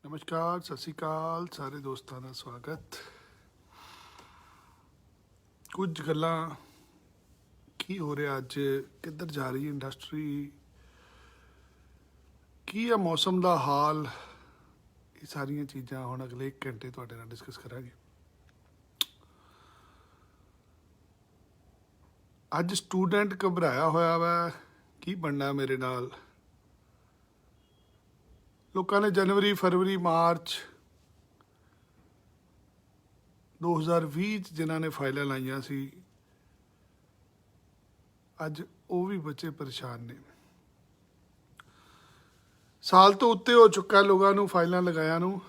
ਨਮਸਕਾਰ, ਸਤਿ ਸ਼੍ਰੀ ਅਕਾਲ ਸਾਰੇ ਦੋਸਤਾਂ ਦਾ ਸਵਾਗਤ। ਕੁਝ ਗੱਲਾਂ ਕੀ ਹੋ ਰਿਹਾ ਅੱਜ, ਕਿੱਧਰ ਜਾ ਰਹੀ ਇੰਡਸਟਰੀ, ਕੀ ਆ ਮੌਸਮ ਦਾ ਹਾਲ, ਇਹ ਸਾਰੀਆਂ ਚੀਜ਼ਾਂ ਹੁਣ ਅਗਲੇ 1 ਘੰਟੇ ਤੁਹਾਡੇ ਨਾਲ ਡਿਸਕਸ ਕਰਾਂਗੇ। ਅੱਜ ਸਟੂਡੈਂਟ ਘਬਰਾਇਆ ਹੋਇਆ ਵਾ, ਕੀ ਬਣਨਾ ਮੇਰੇ ਨਾਲ। ਲੋਕਾਂ ਨੇ ਜਨਵਰੀ, ਫਰਵਰੀ, ਮਾਰਚ 2020 'ਚ ਜਿਨ੍ਹਾਂ ਨੇ ਫਾਈਲਾਂ ਲਾਈਆਂ ਸੀ, ਅੱਜ ਉਹ ਵੀ ਬੱਚੇ ਪਰੇਸ਼ਾਨ ਨੇ। ਸਾਲ ਤੋਂ ਉੱਤੇ ਹੋ ਚੁੱਕਾ ਲੋਕਾਂ ਨੂੰ ਫਾਈਲਾਂ ਲਗਾਇਆ ਨੂੰ।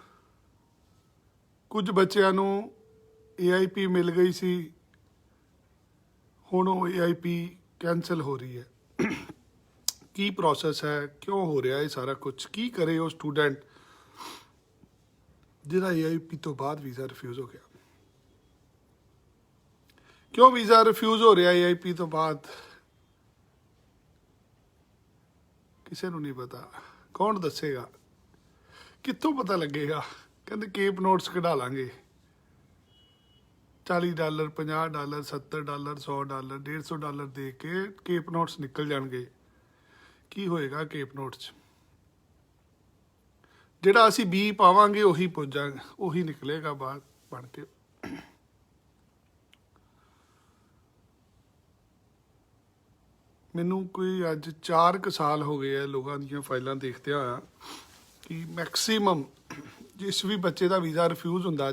ਕੁਝ ਬੱਚਿਆਂ ਨੂੰ AIP ਮਿਲ ਗਈ ਸੀ, ਹੁਣ ਉਹ AIP ਕੈਂਸਲ ਹੋ ਰਹੀ ਹੈ। ਕੀ ਪ੍ਰੋਸੈਸ ਹੈ, ਕਿਉਂ ਹੋ ਰਿਹਾ ਇਹ ਸਾਰਾ ਕੁਝ, ਕੀ ਕਰੇ ਉਹ ਸਟੂਡੈਂਟ ਜਿਹਦਾ AIP ਤੋਂ ਬਾਅਦ ਵੀਜ਼ਾ ਰਿਫਿਊਜ਼ ਹੋ ਗਿਆ। ਕਿਉਂ ਵੀਜ਼ਾ ਰਿਫਿਊਜ਼ ਹੋ ਰਿਹਾ AIP ਤੋਂ ਬਾਅਦ, ਕਿਸੇ ਨੂੰ ਨਹੀਂ ਪਤਾ। ਕੌਣ ਦੱਸੇਗਾ, ਕਿੱਥੋਂ ਪਤਾ ਲੱਗੇਗਾ। ਕਹਿੰਦੇ ਕੇਪ ਨੋਟਸ ਕਢਾ ਲਾਂਗੇ, $40, $50, $70, $100, $150 ਦੇ ਕੇ ਕੇਪ ਨੋਟਸ ਨਿਕਲ ਜਾਣਗੇ। ਕੀ ਹੋਏਗਾ ਕੇਪ ਨੋਟਸ 'ਚ? ਜਿਹੜਾ ਅਸੀਂ ਬੀ ਪਾਵਾਂਗੇ ਉਹੀ ਪੁੱਜਾਂਗੇ, ਉਹੀ ਨਿਕਲੇਗਾ ਬਾਹਰ ਬਣ ਕੇ। ਮੈਨੂੰ ਕੋਈ ਅੱਜ 4 ਸਾਲ ਹੋ ਗਏ ਆ ਲੋਕਾਂ ਦੀਆਂ ਫਾਈਲਾਂ ਦੇਖਦਿਆਂ ਹੋਇਆ ਕਿ ਮੈਕਸੀਮਮ ਜਿਸ ਵੀ ਬੱਚੇ ਦਾ ਵੀਜ਼ਾ ਰਿਫਿਊਜ਼ ਹੁੰਦਾ,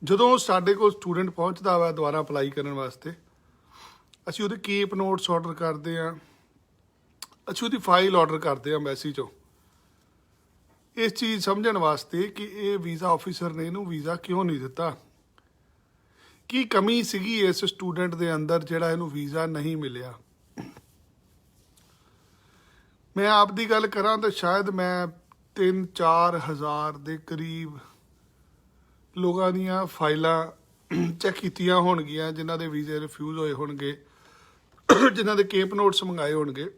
ਜਦੋਂ ਸਾਡੇ ਕੋਲ ਸਟੂਡੈਂਟ ਪਹੁੰਚਦਾ ਵਾ ਦੁਬਾਰਾ ਅਪਲਾਈ ਕਰਨ ਵਾਸਤੇ, ਅਸੀਂ ਉਹਦੇ ਕੇਪ ਨੋਟਸ ਆਰਡਰ ਕਰਦੇ ਹਾਂ, ਅਸੀਂ ਉਹਦੀ ਫਾਈਲ ਆਰਡਰ ਕਰਦੇ ਹਾਂ ਐਮਬੈਸੀ 'ਚੋਂ, ਇਸ ਚੀਜ਼ ਸਮਝਣ ਵਾਸਤੇ ਕਿ ਇਹ ਵੀਜ਼ਾ ਆਫਿਸਰ ਨੇ ਇਹਨੂੰ ਵੀਜ਼ਾ ਕਿਉਂ ਨਹੀਂ ਦਿੱਤਾ, ਕੀ ਕਮੀ ਸੀਗੀ ਇਸ ਸਟੂਡੈਂਟ ਦੇ ਅੰਦਰ ਜਿਹੜਾ ਇਹਨੂੰ ਵੀਜ਼ਾ ਨਹੀਂ ਮਿਲਿਆ। ਮੈਂ ਆਪ ਦੀ ਗੱਲ ਕਰਾਂ ਤਾਂ ਸ਼ਾਇਦ ਮੈਂ 3-4 ਹਜ਼ਾਰ ਦੇ ਕਰੀਬ ਲੋਕਾਂ ਦੀਆਂ ਫਾਈਲਾਂ ਚੈੱਕ ਕੀਤੀਆਂ ਹੋਣਗੀਆਂ, ਜਿਨ੍ਹਾਂ ਦੇ ਵੀਜ਼ੇ ਰਿਫਿਊਜ਼ ਹੋਏ ਹੋਣਗੇ, ਜਿਨ੍ਹਾਂ ਦੇ ਕੇਪ ਨੋਟਸ ਮੰਗਾਏ ਹੋਣਗੇ।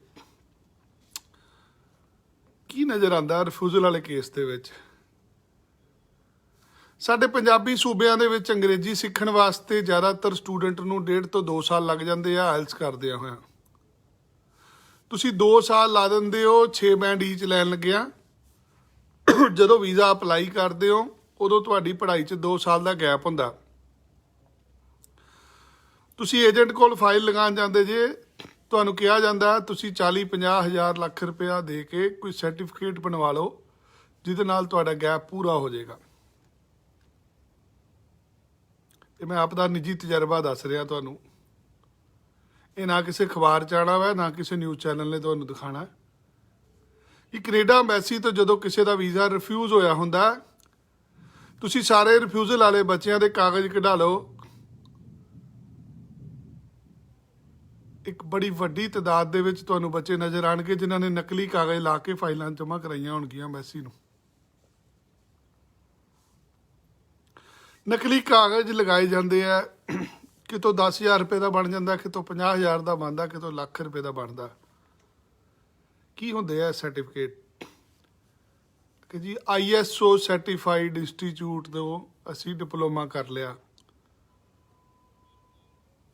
ਕੀ ਨਜ਼ਰ ਆਉਂਦਾ ਰਿਫਿਊਜ਼ਲ ਵਾਲੇ ਕੇਸ ਦੇ ਵਿੱਚ? ਸਾਡੇ ਪੰਜਾਬੀ ਸੂਬਿਆਂ ਦੇ ਵਿੱਚ ਅੰਗਰੇਜ਼ੀ ਸਿੱਖਣ ਵਾਸਤੇ ਜ਼ਿਆਦਾਤਰ ਸਟੂਡੈਂਟ ਨੂੰ 1.5 ਤੋਂ 2 ਸਾਲ ਲੱਗ ਜਾਂਦੇ ਆ ਆਇਲਸ ਕਰਦਿਆਂ ਹੋਇਆਂ। ਤੁਸੀਂ 2 ਸਾਲ ਲਾ ਦਿੰਦੇ ਹੋ 6 ਬੈਂਡ ਈਚ ਲੈਣ ਲੱਗਿਆ। ਜਦੋਂ ਵੀਜ਼ਾ ਅਪਲਾਈ ਕਰਦੇ ਹੋ ਉਦੋਂ ਤੁਹਾਡੀ ਪੜ੍ਹਾਈ 'ਚ 2 ਸਾਲ ਦਾ ਗੈਪ ਹੁੰਦਾ। ਤੁਸੀਂ ਏਜੰਟ ਕੋਲ ਫਾਈਲ ਲਗਾਉਣ ਜਾਂਦੇ ਜੇ, ਤੁਹਾਨੂੰ ਕਿਹਾ ਜਾਂਦਾ ਤੁਸੀਂ 40-50 ਹਜ਼ਾਰ ਲੱਖ ਰੁਪਇਆ ਦੇ ਕੇ ਕੋਈ ਸਰਟੀਫਿਕੇਟ ਬਣਵਾ ਲਓ ਜਿਹਦੇ ਨਾਲ ਤੁਹਾਡਾ ਗੈਪ ਪੂਰਾ ਹੋ ਜਾਏਗਾ। ਇਹ ਮੈਂ ਆਪ ਦਾ ਨਿੱਜੀ ਤਜਰਬਾ ਦੱਸ ਰਿਹਾ ਤੁਹਾਨੂੰ, ਇਹ ਨਾ ਕਿਸੇ ਅਖਬਾਰ 'ਚ ਆਉਣਾ ਵਾ, ਨਾ ਕਿਸੇ ਨਿਊਜ਼ ਚੈਨਲ ਨੇ ਤੁਹਾਨੂੰ ਦਿਖਾਣਾ। ਕਿ ਕੈਨੇਡਾ ਐਮਬੈਸੀ ਤੋਂ ਜਦੋਂ ਕਿਸੇ ਦਾ ਵੀਜ਼ਾ ਰਿਫਿਊਜ਼ ਹੋਇਆ ਹੁੰਦਾ, ਤੁਸੀਂ ਸਾਰੇ ਰਿਫਿਊਜ਼ਲ ਵਾਲੇ ਬੱਚਿਆਂ ਦੇ ਕਾਗਜ਼ ਕਢਾ ਲਓ। ਇੱਕ ਬੜੀ ਵੱਡੀ ਤਾਦਾਦ ਦੇ ਵਿੱਚ ਤੁਹਾਨੂੰ ਬੱਚੇ ਨਜ਼ਰ ਆਉਣਗੇ ਜਿਨ੍ਹਾਂ ਨੇ ਨਕਲੀ ਕਾਗਜ਼ ਲਾ ਕੇ ਫਾਈਲਾਂ ਜਮ੍ਹਾਂ ਕਰਾਈਆਂ ਹੋਣਗੀਆਂ ਐਮਬੈਸੀ ਨੂੰ। ਨਕਲੀ ਕਾਗਜ਼ ਲਗਾਏ ਜਾਂਦੇ ਆ, ਕਿਤੋਂ 10,000 ਰੁਪਏ ਦਾ ਬਣ ਜਾਂਦਾ, ਕਿਤੋਂ 50,000 ਦਾ ਬਣਦਾ, ਕਿਤੋਂ ਲੱਖ ਰੁਪਏ ਦਾ ਬਣਦਾ। ਕੀ ਹੁੰਦੇ ਆ ਸਰਟੀਫਿਕੇਟ? ਕਿ ਜੀ ISO ਸਰਟੀਫਾਈਡ ਇੰਸਟੀਚਿਊਟ ਤੋਂ ਅਸੀਂ ਡਿਪਲੋਮਾ ਕਰ ਲਿਆ,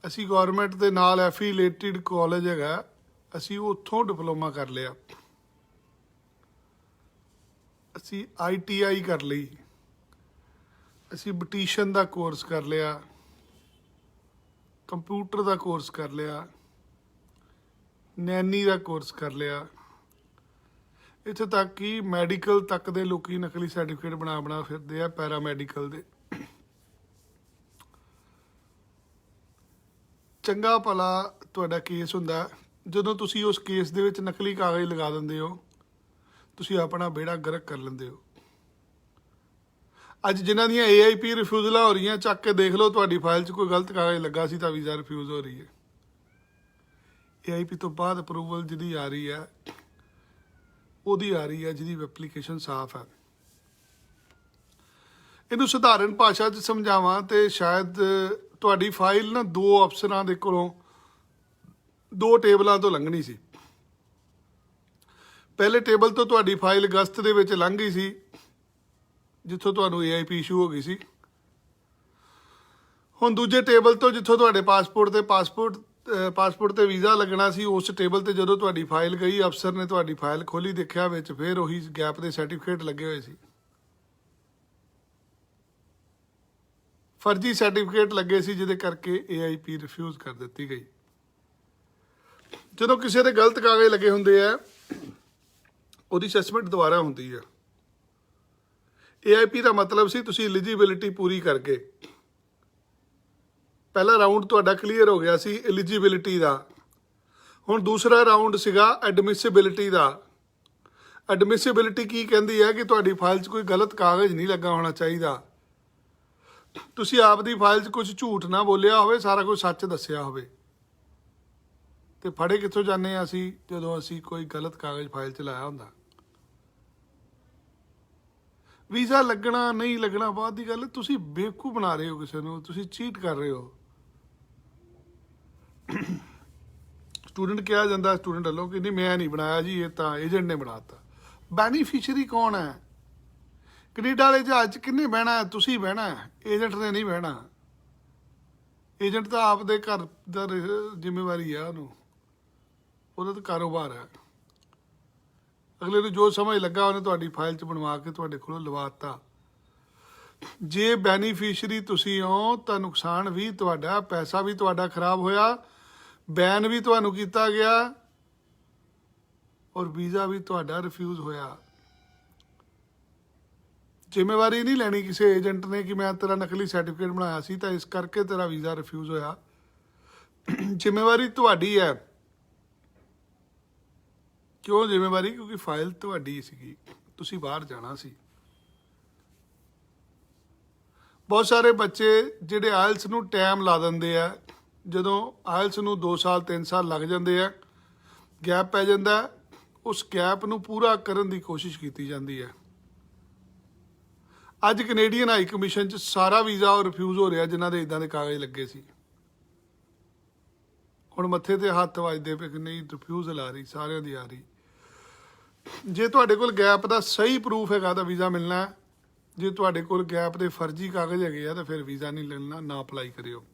ਅਸੀਂ ਗੌਰਮੈਂਟ ਦੇ ਨਾਲ ਐਫੀਲੇਟਿਡ ਕਾਲਜ ਹੈਗਾ, ਅਸੀਂ ਉੱਥੋਂ ਡਿਪਲੋਮਾ ਕਰ ਲਿਆ, ਅਸੀਂ ITI ਕਰ ਲਈ, ਅਸੀਂ ਬਟੀਸ਼ਨ ਦਾ ਕੋਰਸ ਕਰ ਲਿਆ, ਕੰਪਿਊਟਰ ਦਾ ਕੋਰਸ ਕਰ ਲਿਆ, ਨੈਨੀ ਦਾ ਕੋਰਸ ਕਰ ਲਿਆ। ਇੱਥੇ ਤੱਕ ਕਿ ਮੈਡੀਕਲ ਤੱਕ ਦੇ ਲੋਕੀ ਨਕਲੀ ਸਰਟੀਫਿਕੇਟ ਬਣਾ ਫਿਰਦੇ ਆ, ਪੈਰਾਮੈਡੀਕਲ ਦੇ। ਚੰਗਾ ਭਲਾ ਤੁਹਾਡਾ ਕੇਸ ਹੁੰਦਾ, ਜਦੋਂ ਤੁਸੀਂ ਉਸ ਕੇਸ ਦੇ ਵਿੱਚ ਨਕਲੀ ਕਾਗਜ਼ ਲਗਾ ਦਿੰਦੇ ਹੋ, ਤੁਸੀਂ ਆਪਣਾ ਬੇੜਾ ਗਰਕ ਕਰ ਲੈਂਦੇ ਹੋ। ਅੱਜ ਜਿਨ੍ਹਾਂ ਦੀਆਂ AIP ਰਿਫਿਊਜ਼ਲਾਂ ਹੋ ਰਹੀਆਂ, ਚੱਕ ਕੇ ਦੇਖ ਲਓ ਤੁਹਾਡੀ ਫਾਈਲ 'ਚ ਕੋਈ ਗਲਤ ਕਾਗਜ਼ ਲੱਗਾ ਸੀ ਤਾਂ ਵੀਜ਼ਾ ਰਿਫਿਊਜ਼ ਹੋ ਰਹੀ ਹੈ। AIP ਤੋਂ ਬਾਅਦ ਅਪਰੂਵਲ ਜਿਹਦੀ ਆ ਰਹੀ ਹੈ, ਉਹਦੀ ਆ ਰਹੀ ਹੈ ਜਿਹਦੀ ਐਪਲੀਕੇਸ਼ਨ ਸਾਫ਼ ਹੈ। ਇਹਨੂੰ ਸਧਾਰਨ ਭਾਸ਼ਾ 'ਚ ਸਮਝਾਵਾਂ ਤੇ ਸ਼ਾਇਦ ਤੁਹਾਡੀ ਫਾਈਲ ਨਾ 2 ਅਫਸਰਾਂ ਦੇ ਕੋਲੋਂ 2 ਟੇਬਲਾਂ ਤੋਂ ਲੰਘਣੀ ਸੀ। ਪਹਿਲੇ ਟੇਬਲ ਤੋਂ ਤੁਹਾਡੀ ਫਾਈਲ ਅਗਸਤ ਦੇ ਵਿੱਚ ਲੰਘ ਗਈ ਸੀ, ਜਿੱਥੋਂ ਤੁਹਾਨੂੰ AIP ਇਸ਼ੂ ਹੋ ਗਈ ਸੀ। ਹੁਣ ਦੂਜੇ ਟੇਬਲ ਤੋਂ ਜਿੱਥੋਂ ਤੁਹਾਡੇ ਪਾਸਪੋਰਟ ਤੇ ਵੀਜ਼ਾ ਲੱਗਣਾ ਸੀ, ਉਸ ਟੇਬਲ ਤੇ ਜਦੋਂ ਤੁਹਾਡੀ ਫਾਈਲ ਗਈ, ਅਫਸਰ ਨੇ ਤੁਹਾਡੀ ਫਾਈਲ ਖੋਲੀ, ਦੇਖਿਆ ਵਿੱਚ ਫਿਰ ਉਹੀ ਗੈਪ ਦੇ ਸਰਟੀਫਿਕੇਟ ਲੱਗੇ ਹੋਏ ਸੀ। ਫਰਜ਼ੀ ਸਰਟੀਫਿਕੇਟ ਲੱਗੇ ਸੀ, ਜਿਹਦੇ ਕਰਕੇ AIP ਰਿਫਿਊਜ਼ ਕਰ ਦਿੱਤੀ ਗਈ। ਜਦੋਂ ਕਿਸੇ ਦੇ ਗਲਤ ਕਾਗਜ਼ ਲੱਗੇ ਹੁੰਦੇ ਆ, ਉਹਦੀ ਅਸੈਸਮੈਂਟ ਦੁਬਾਰਾ ਹੁੰਦੀ ਹੈ। AIP ਦਾ ਮਤਲਬ ਸੀ ਤੁਸੀਂ ਐਲੀਜੀਬਿਲਿਟੀ ਪੂਰੀ ਕਰਕੇ, ਪਹਿਲਾ ਰਾਊਂਡ ਤੁਹਾਡਾ ਕਲੀਅਰ ਹੋ ਗਿਆ ਸੀ ਐਲੀਜੀਬਿਲਿਟੀ ਦਾ। ਹੁਣ ਦੂਸਰਾ ਰਾਊਂਡ ਸੀਗਾ ਐਡਮਿਸਿਬਿਲਿਟੀ ਦਾ। ਐਡਮਿਸਿਬਿਲਿਟੀ ਕੀ ਕਹਿੰਦੀ ਹੈ ਕਿ ਤੁਹਾਡੀ ਫਾਈਲ 'ਚ ਕੋਈ ਗਲਤ ਕਾਗਜ਼ ਨਹੀਂ ਲੱਗਾ ਹੋਣਾ ਚਾਹੀਦਾ, ਤੁਸੀਂ ਆਪਦੀ ਫਾਈਲ 'ਚ ਕੁਝ ਝੂਠ ਨਾ ਬੋਲਿਆ ਹੋਵੇ, ਸਾਰਾ ਕੁਝ ਸੱਚ ਦੱਸਿਆ ਹੋਵੇ। ਤੇ ਫੜੇ ਕਿੱਥੋਂ ਜਾਂਦੇ ਆ ਅਸੀਂ, ਜਦੋਂ ਅਸੀਂ ਕੋਈ ਗਲਤ ਕਾਗਜ਼ ਫਾਈਲ 'ਚ ਲਾਇਆ ਹੁੰਦਾ। ਵੀਜ਼ਾ ਲੱਗਣਾ ਨਹੀਂ ਲੱਗਣਾ ਬਾਅਦ ਦੀ ਗੱਲ, ਤੁਸੀਂ ਬੇਵਕੂਫ ਬਣਾ ਰਹੇ ਹੋ ਕਿਸੇ ਨੂੰ, ਤੁਸੀਂ ਚੀਟ ਕਰ ਰਹੇ ਹੋ। ਸਟੂਡੈਂਟ ਕਿਹਾ ਜਾਂਦਾ ਸਟੂਡੈਂਟ ਵੱਲੋਂ ਕਿ ਨਹੀਂ ਮੈਂ ਨਹੀਂ ਬਣਾਇਆ ਜੀ, ਇਹ ਤਾਂ ਏਜੰਟ ਨੇ ਬਣਾਤਾ। ਬੈਨੀਫੀਸ਼ੀਅਰੀ ਕੌਣ ਹੈ? ਕੈਨੇਡਾ ਵਾਲੇ ਜਹਾਜ਼ 'ਚ ਕਿੰਨੇ ਬਹਿਣਾ? ਤੁਸੀਂ ਬਹਿਣਾ, ਏਜੰਟ ਨੇ ਨਹੀਂ ਬਹਿਣਾ। ਏਜੰਟ ਤਾਂ ਆਪਦੇ ਘਰ ਦਾ ਜ਼ਿੰਮੇਵਾਰੀ ਆ, ਉਹਦਾ ਤਾਂ ਕਾਰੋਬਾਰ ਹੈ। ਅਗਲੇ ਨੂੰ ਜੋ ਸਮਝ ਲੱਗਾ ਉਹਨੇ ਤੁਹਾਡੀ ਫਾਈਲ 'ਚ ਬਣਵਾ ਕੇ ਤੁਹਾਡੇ ਕੋਲੋਂ ਲਵਾਤਾ। ਜੇ ਬੈਨੀਫੀਸ਼ਰੀ ਤੁਸੀਂ ਹੋ ਤਾਂ ਨੁਕਸਾਨ ਵੀ ਤੁਹਾਡਾ, ਪੈਸਾ ਵੀ ਤੁਹਾਡਾ ਖਰਾਬ ਹੋਇਆ, ਬੈਨ ਵੀ ਤੁਹਾਨੂੰ ਕੀਤਾ ਗਿਆ, ਔਰ ਵੀਜ਼ਾ ਵੀ ਤੁਹਾਡਾ ਰਿਫਿਊਜ਼ ਹੋਇਆ। ਜ਼ਿੰਮੇਵਾਰੀ ਨਹੀਂ ਲੈਣੀ ਕਿਸੇ ਏਜੰਟ ਨੇ ਕਿ ਮੈਂ ਤੇਰਾ ਨਕਲੀ ਸਰਟੀਫਿਕੇਟ ਬਣਾਇਆ ਸੀ ਤਾਂ ਇਸ ਕਰਕੇ ਤੇਰਾ ਵੀਜ਼ਾ ਰਿਫਿਊਜ਼ ਹੋਇਆ। ਜ਼ਿੰਮੇਵਾਰੀ ਤੁਹਾਡੀ ਹੈ। ਕਿਉਂ ਜ਼ਿੰਮੇਵਾਰੀ? ਕਿਉਂਕਿ ਫਾਈਲ ਤੁਹਾਡੀ ਸੀਗੀ, ਤੁਸੀਂ ਬਾਹਰ ਜਾਣਾ ਸੀ। ਬਹੁਤ ਸਾਰੇ ਬੱਚੇ ਜਿਹੜੇ ਆਇਲਸ ਨੂੰ ਟਾਈਮ ਲਾ ਦਿੰਦੇ ਆ, ਜਦੋਂ ਆਇਲਸ ਨੂੰ 2 ਸਾਲ 3 ਸਾਲ ਲੱਗ ਜਾਂਦੇ ਆ, ਗੈਪ ਪੈ ਜਾਂਦਾ, ਉਸ ਗੈਪ ਨੂੰ ਪੂਰਾ ਕਰਨ ਦੀ ਕੋਸ਼ਿਸ਼ ਕੀਤੀ ਜਾਂਦੀ ਹੈ। ਅੱਜ ਕੈਨੇਡੀਅਨ ਹਾਈ ਕਮਿਸ਼ਨ 'ਚ ਸਾਰਾ ਵੀਜ਼ਾ ਉਹ ਰਿਫਿਊਜ਼ ਹੋ ਰਿਹਾ ਜਿਨ੍ਹਾਂ ਦੇ ਇੱਦਾਂ ਦੇ ਕਾਗਜ਼ ਲੱਗੇ ਸੀ। ਹੁਣ ਮੱਥੇ ਤੇ ਹੱਥ ਵੱਜਦੇ ਪਏ ਕਿ ਨਹੀਂ ਰਿਫਿਊਜ਼ਲ ਆ ਰਹੀ, ਸਾਰਿਆਂ ਦੀ ਆ ਰਹੀ। ਜੇ ਤੁਹਾਡੇ ਕੋਲ ਗੈਪ ਦਾ ਸਹੀ ਪ੍ਰੂਫ ਹੈਗਾ ਤਾਂ ਵੀਜ਼ਾ ਮਿਲਣਾ। ਜੇ ਤੁਹਾਡੇ ਕੋਲ ਗੈਪ ਦੇ ਫਰਜ਼ੀ ਕਾਗਜ਼ ਹੈਗੇ ਆ ਤਾਂ ਫਿਰ ਵੀਜ਼ਾ ਨਹੀਂ ਮਿਲਣਾ, ਨਾ ਅਪਲਾਈ ਕਰਿਓ।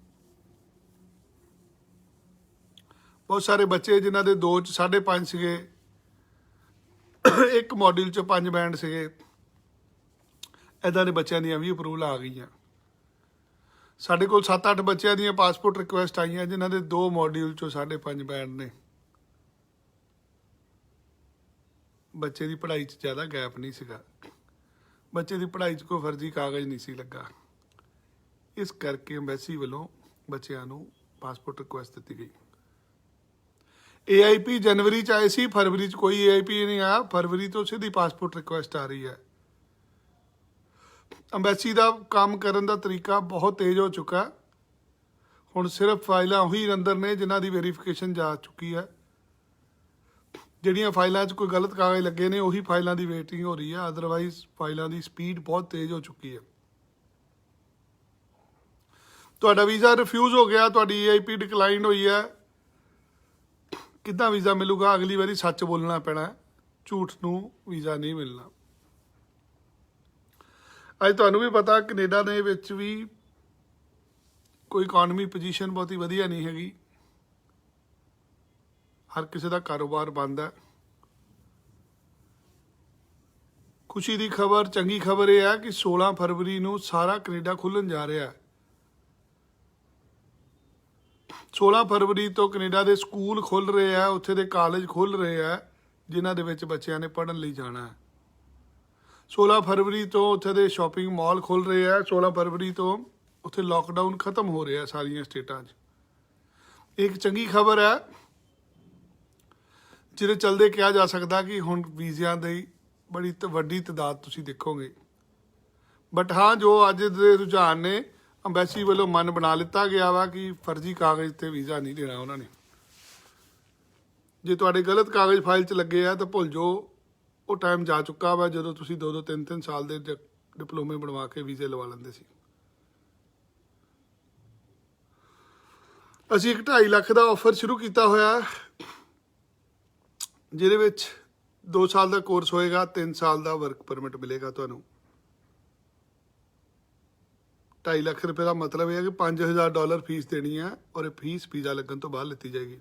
ਬਹੁਤ ਸਾਰੇ ਬੱਚੇ ਜਿਨ੍ਹਾਂ ਦੇ 2 'ਚ 5.5 ਸੀਗੇ, ਇੱਕ ਮੋਡਿਊਲ 'ਚ 5 ਬੈਂਡ ਸੀਗੇ, ਇੱਦਾਂ ਦੇ ਬੱਚਿਆਂ ਦੀਆਂ ਵੀ ਅਪਰੂਵਲ ਆ ਗਈਆਂ। ਸਾਡੇ ਕੋਲ 7-8 ਬੱਚਿਆਂ ਦੀਆਂ ਪਾਸਪੋਰਟ ਰਿਕੁਐਸਟ ਆਈਆਂ ਜਿਨ੍ਹਾਂ ਦੇ 2 ਮੋਡਿਊਲ 'ਚੋਂ 5.5 ਬੈਂਡ ਨੇ। ਬੱਚੇ ਦੀ ਪੜ੍ਹਾਈ 'ਚ ਜ਼ਿਆਦਾ ਗੈਪ ਨਹੀਂ ਸੀਗਾ, ਬੱਚੇ ਦੀ ਪੜ੍ਹਾਈ 'ਚ ਕੋਈ ਫਰਜ਼ੀ ਕਾਗਜ਼ ਨਹੀਂ ਸੀ ਲੱਗਾ। ਇਸ ਕਰਕੇ ਅੰਬੈਸੀ ਵੱਲੋਂ ਬੱਚਿਆਂ ਨੂੰ ਪਾਸਪੋਰਟ ਰਿਕੁਐਸਟ ਦਿੱਤੀ ਗਈ। AIP ਜਨਵਰੀ 'ਚ ਆਏ ਸੀ, ਫਰਵਰੀ 'ਚ ਕੋਈ AIP ਨਹੀਂ ਆਇਆ। ਫਰਵਰੀ ਤੋਂ ਸਿੱਧੀ ਪਾਸਪੋਰਟ ਰਿਕੁਐਸਟ ਆ ਰਹੀ ਹੈ। ਅੰਬੈਸੀ ਦਾ ਕੰਮ ਕਰਨ ਦਾ ਤਰੀਕਾ ਬਹੁਤ ਤੇਜ਼ ਹੋ ਚੁੱਕਾ। ਹੁਣ ਸਿਰਫ ਫਾਈਲਾਂ ਉਹੀ ਅੰਦਰ ਨੇ ਜਿਨ੍ਹਾਂ ਦੀ ਵੈਰੀਫਿਕੇਸ਼ਨ ਜਾ ਚੁੱਕੀ ਹੈ। ਜਿਹੜੀਆਂ ਫਾਈਲਾਂ 'ਚ ਕੋਈ ਗਲਤ ਕਾਗਜ਼ ਲੱਗੇ ਨੇ ਉਹੀ ਫਾਈਲਾਂ ਦੀ ਵੇਟਿੰਗ ਹੋ ਰਹੀ ਹੈ। ਅਦਰਵਾਈਜ਼ ਫਾਈਲਾਂ ਦੀ ਸਪੀਡ ਬਹੁਤ ਤੇਜ਼ ਹੋ ਚੁੱਕੀ ਹੈ। ਤੁਹਾਡਾ ਵੀਜ਼ਾ ਰਿਫਿਊਜ਼ ਹੋ ਗਿਆ, ਤੁਹਾਡੀ AIP ਡਿਕਲਾਈਨ ਹੋਈ ਹੈ, ਕਿੱਦਾਂ ਵੀਜ਼ਾ ਮਿਲੂਗਾ? ਅਗਲੀ ਵਾਰੀ ਸੱਚ ਬੋਲਣਾ ਪੈਣਾ, ਝੂਠ ਨੂੰ ਵੀਜ਼ਾ ਨਹੀਂ ਮਿਲਣਾ। ਅੱਜ ਤੁਹਾਨੂੰ ਵੀ ਪਤਾ ਕੈਨੇਡਾ ਦੇ ਵਿੱਚ ਵੀ ਕੋਈ ਇਕੋਨਮੀ ਪੋਜੀਸ਼ਨ ਬਹੁਤੀ ਵਧੀਆ ਨਹੀਂ ਹੈਗੀ। ਹਰ ਕਿਸੇ ਦਾ ਕਾਰੋਬਾਰ ਬੰਦ ਹੈ। ਖੁਸ਼ੀ ਦੀ ਖਬਰ, ਚੰਗੀ ਖਬਰ ਇਹ ਹੈ ਕਿ 16 ਫਰਵਰੀ ਨੂੰ ਸਾਰਾ ਕੈਨੇਡਾ ਖੁੱਲ੍ਹਣ ਜਾ ਰਿਹਾ ਹੈ। 16 ਫਰਵਰੀ ਤੋਂ ਕੈਨੇਡਾ ਦੇ ਸਕੂਲ ਖੁੱਲ੍ਹ ਰਹੇ ਆ, ਉੱਥੇ ਦੇ ਕਾਲਜ ਖੁੱਲ੍ਹ ਰਹੇ ਆ ਜਿਨ੍ਹਾਂ ਦੇ ਵਿੱਚ ਬੱਚਿਆਂ ਨੇ ਪੜ੍ਹਨ ਲਈ ਜਾਣਾ ਹੈ। 16 ਫਰਵਰੀ ਤੋਂ ਉੱਥੇ ਦੇ ਸ਼ਾਪਿੰਗ ਮਾਲ ਖੁੱਲ੍ਹ ਰਹੇ ਆ। 16 ਫਰਵਰੀ ਤੋਂ ਉੱਥੇ ਲਾਕਡਾਊਨ ਖਤਮ ਹੋ ਰਿਹਾ ਸਾਰੀਆਂ ਸਟੇਟਾਂ 'ਚ। ਇੱਕ ਚੰਗੀ ਖਬਰ ਹੈ ਜਿਹਦੇ ਚਲਦੇ ਕਿਹਾ ਜਾ ਸਕਦਾ ਕਿ ਹੁਣ ਵੀਜ਼ਿਆਂ ਦੀ ਬੜੀ ਵੱਡੀ ਤਾਦਾਦ ਤੁਸੀਂ ਦੇਖੋਗੇ। ਬਟ ਹਾਂ, ਜੋ ਅੱਜ ਦੇ ਰੁਝਾਨ ਨੇ, ਅੰਬੈਸੀ ਵੱਲੋਂ ਮਨ ਬਣਾ ਲਿੱਤਾ ਗਿਆ ਵਾ ਕਿ ਫਰਜ਼ੀ ਕਾਗਜ਼ ਤੇ ਵੀਜ਼ਾ ਨਹੀਂ ਦੇਣਾ ਉਹਨਾਂ ਨੇ। ਜੇ ਤੁਹਾਡੇ ਗਲਤ ਕਾਗਜ਼ ਫਾਈਲ 'ਚ ਲੱਗੇ ਆ ਤਾਂ ਭੁੱਲ ਜਾਓ, ਉਹ ਟਾਈਮ ਜਾ ਚੁੱਕਾ ਵਾ ਜਦੋਂ ਤੁਸੀਂ 2-2 3-3 ਸਾਲ ਦੇ ਡਿਪਲੋਮੇ ਬਣਵਾ ਕੇ ਵੀਜ਼ੇ ਲਵਾ ਲੈਂਦੇ ਸੀ। ਅਸੀਂ ਇੱਕ 2.5 ਲੱਖ ਦਾ ਆਫਰ ਸ਼ੁਰੂ ਕੀਤਾ ਹੋਇਆ, ਜਿਹਦੇ ਵਿੱਚ 2 ਸਾਲ ਦਾ ਕੋਰਸ ਹੋਏਗਾ, 3 ਸਾਲ ਦਾ ਵਰਕ ਪਰਮਿਟ ਮਿਲੇਗਾ ਤੁਹਾਨੂੰ। 2.5 ਲੱਖ ਰੁਪਏ ਦਾ ਮਤਲਬ ਇਹ ਹੈ ਕਿ $5,000 ਫੀਸ ਦੇਣੀ ਹੈ ਔਰ ਇਹ ਫੀਸ ਵੀਜ਼ਾ ਲੱਗਣ ਤੋਂ ਬਾਅਦ ਲਿੱਤੀ ਜਾਏਗੀ।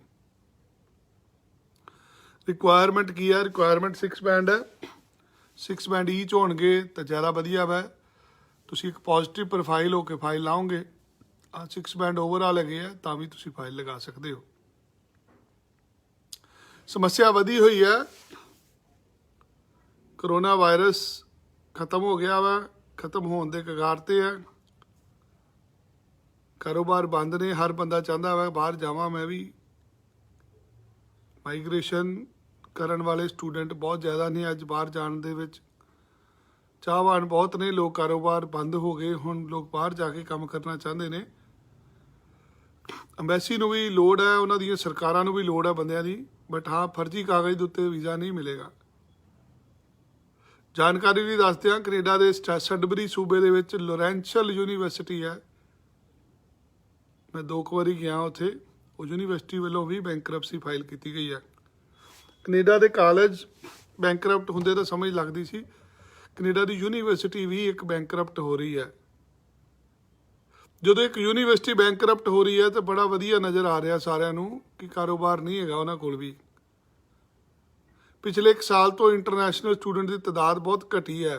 ਰਿਕੁਆਇਰਮੈਂਟ ਕੀ ਹੈ? ਰਿਕੁਆਇਰਮੈਂਟ 6 ਬੈਂਡ ਹੈ। 6 ਬੈਂਡ ਈਚ ਹੋਣਗੇ ਤਾਂ ਜ਼ਿਆਦਾ ਵਧੀਆ ਵਾ। ਤੁਸੀਂ ਇੱਕ ਪੋਜ਼ਿਟਿਵ ਪ੍ਰੋਫਾਈਲ ਹੋ ਕੇ ਫਾਈਲ ਲਾਓਗੇ, 6 ਬੈਂਡ ਓਵਰਆਲ ਹੈਗੇ ਆ ਤਾਂ ਵੀ ਤੁਸੀਂ ਫਾਈਲ ਲਗਾ ਸਕਦੇ ਹੋ। ਸਮੱਸਿਆ ਵਧੀ ਹੋਈ ਹੈ, ਕਰੋਨਾ ਵਾਇਰਸ ਖਤਮ ਹੋ ਗਿਆ ਵਾ, ਖਤਮ ਹੋਣ ਦੇ ਕਗਾਰ ਤੇ ਹੈ। ਕਾਰੋਬਾਰ ਬੰਦ ਨੇ, ਹਰ ਬੰਦਾ ਚਾਹੁੰਦਾ ਵਾ ਬਾਹਰ ਜਾਵਾਂ ਮੈਂ ਵੀ। ਮਾਈਗ੍ਰੇਸ਼ਨ ਕਰਨ ਵਾਲੇ ਸਟੂਡੈਂਟ ਬਹੁਤ ਜ਼ਿਆਦਾ ਨੇ ਅੱਜ ਬਾਹਰ ਜਾਣ ਦੇ ਵਿੱਚ, ਚਾਹਵਾਨ ਬਹੁਤ ਨੇ ਲੋਕ। ਕਾਰੋਬਾਰ ਬੰਦ ਹੋ ਗਏ, ਹੁਣ ਲੋਕ ਬਾਹਰ ਜਾ ਕੇ ਕੰਮ ਕਰਨਾ ਚਾਹੁੰਦੇ ਨੇ। ਅੰਬੈਸੀ ਨੂੰ ਵੀ ਲੋੜ ਹੈ, ਉਹਨਾਂ ਦੀਆਂ ਸਰਕਾਰਾਂ ਨੂੰ ਵੀ ਲੋੜ ਹੈ ਬੰਦਿਆਂ ਦੀ, ਬਟ ਹਾਂ ਫਰਜ਼ੀ ਕਾਗਜ਼ ਦੇ ਉੱਤੇ ਵੀਜ਼ਾ ਨਹੀਂ ਮਿਲੇਗਾ। ਜਾਣਕਾਰੀ ਵੀ ਦੱਸਦੇ ਹਾਂ, ਕੈਨੇਡਾ ਦੇ ਸਡਬਰੀ ਸੂਬੇ ਦੇ ਵਿੱਚ ਲੋਰੈਂਸ਼ਲ ਯੂਨੀਵਰਸਿਟੀ ਹੈ। ਮੈਂ 2 ਵਾਰੀ ਗਿਆ ਉੱਥੇ। ਉਹ ਯੂਨੀਵਰਸਿਟੀ ਵੱਲੋਂ ਵੀ ਬੈਂਕਰਪਸੀ ਫਾਈਲ ਕੀਤੀ ਗਈ ਹੈ। ਕੈਨੇਡਾ ਦੇ ਕਾਲਜ ਬੈਂਕਰਪਟ ਹੁੰਦੇ ਤਾਂ ਸਮਝ ਲੱਗਦੀ ਸੀ, ਕੈਨੇਡਾ ਦੀ ਯੂਨੀਵਰਸਿਟੀ ਵੀ ਇੱਕ ਬੈਂਕਰਪਟ ਹੋ ਰਹੀ ਹੈ। ਜਦੋਂ ਇੱਕ ਯੂਨੀਵਰਸਿਟੀ ਬੈਂਕਰਪਟ ਹੋ ਰਹੀ ਹੈ ਤਾਂ ਬੜਾ ਵਧੀਆ ਨਜ਼ਰ ਆ ਰਿਹਾ ਸਾਰਿਆਂ ਨੂੰ ਕਿ ਕਾਰੋਬਾਰ ਨਹੀਂ ਹੈਗਾ ਉਹਨਾਂ ਕੋਲ ਵੀ। ਪਿਛਲੇ 1 ਸਾਲ ਤੋਂ ਇੰਟਰਨੈਸ਼ਨਲ ਸਟੂਡੈਂਟ ਦੀ ਤਾਦਾਦ ਬਹੁਤ ਘਟੀ ਹੈ।